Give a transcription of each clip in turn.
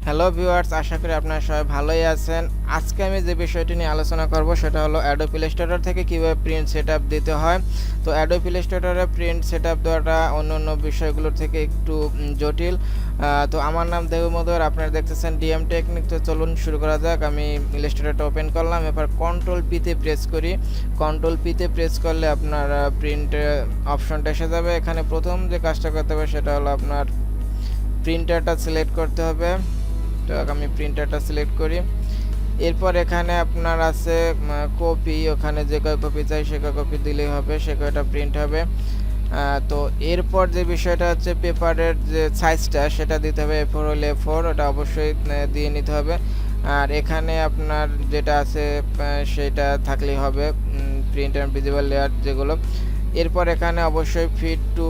Hello viewers, আশা করি আপনারা সবাই ভালোই আছেন। আজকে আমি যে বিষয়টি নিয়ে আলোচনা করব সেটা হলো অ্যাডোব ইলাস্ট্রেটর থেকে কিভাবে প্রিন্ট সেটআপ দিতে হয়। তো অ্যাডোব ইলাস্ট্রেটরে প্রিন্ট সেটআপ দেওয়াটা অন্যান্য বিষয়গুলোর থেকে একটু জটিল। তো আমার নাম দেবমধুর, আপনারা দেখতেছেন ডিএম টেকনিক। তো চলুন শুরু করা যাক। আমি ইলাস্ট্রেটরটা ওপেন করলাম, এবার কন্ট্রোল পিতে প্রেস করি। কন্ট্রোল পিতে প্রেস করলে আপনার প্রিন্ট অপশনটা এসে যাবে। এখানে প্রথম যে কাজটা করতে হবে সেটা হলো আপনার প্রিন্টারটা সিলেক্ট করতে হবে। তো আমি প্রিন্টারটা সিলেক্ট করি। এরপর এখানে আপনার আছে কপি, ওখানে যে কয় কপি চাই সে কয় কপি দিলেই হবে, সে কয়টা প্রিন্ট হবে। তো এরপর যে বিষয়টা হচ্ছে পেপারের যে সাইজটা সেটা দিতে হবে। A4 হলে A4, ওটা অবশ্যই দিয়ে নিতে হবে। আর এখানে আপনার যেটা আছে সেটা থাকলেই হবে, প্রিন্ট অ্যান্ড ভিজিবল লেয়ার যেগুলো। এরপর এখানে অবশ্যই ফিট টু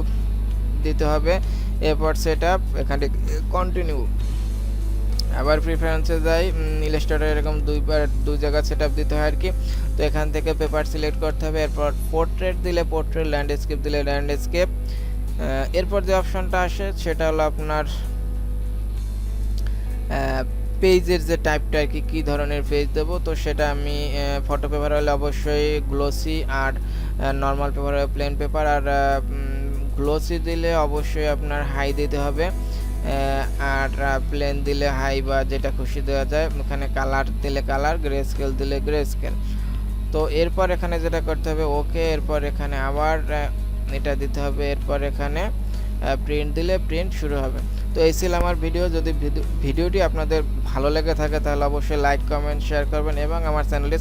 দিতে হবে। এরপর সেট আপ, এখানে কন্টিনিউ। আবার প্রিফারেন্সে যাই, ইলাস্ট্রেটর এরকম দুই জায়গা সেটআপ দিতে হয় আর কি। তো এখান থেকে পেপার সিলেক্ট করতে হবে। এরপর পোর্ট্রেট দিলে পোর্ট্রেট, ল্যান্ডস্কেপ দিলে ল্যান্ডস্কেপ। এরপর যে অপশনটা আসে সেটা হলো আপনার পেজের যে টাইপটা আর কি, কী ধরনের পেজ দেবো। তো সেটা আমি ফটো পেপার হলে অবশ্যই গ্লোসি, আর নর্মাল পেপার হলে প্লেন পেপার। আর গ্লোসি দিলে অবশ্যই আপনার হাই দিতে হবে, আর প্লেন দিলে হাই বা যেটা খুশি দেওয়া যায়। ওখানে কালার দিলে কালার, গ্রে স্কেল দিলে গ্রে স্কেল। তো এরপর এখানে যেটা করতে হবে ওকে, এরপর এখানে আবার এটা দিতে হবে। এরপর এখানে প্রিন্ট দিলে প্রিন্ট শুরু হবে। তো এই ছিল আমার ভিডিও। যদি ভিডিওটি আপনাদের ভালো লেগে থাকে তাহলে অবশ্যই লাইক, কমেন্ট, শেয়ার করবেন এবং আমার চ্যানেলটি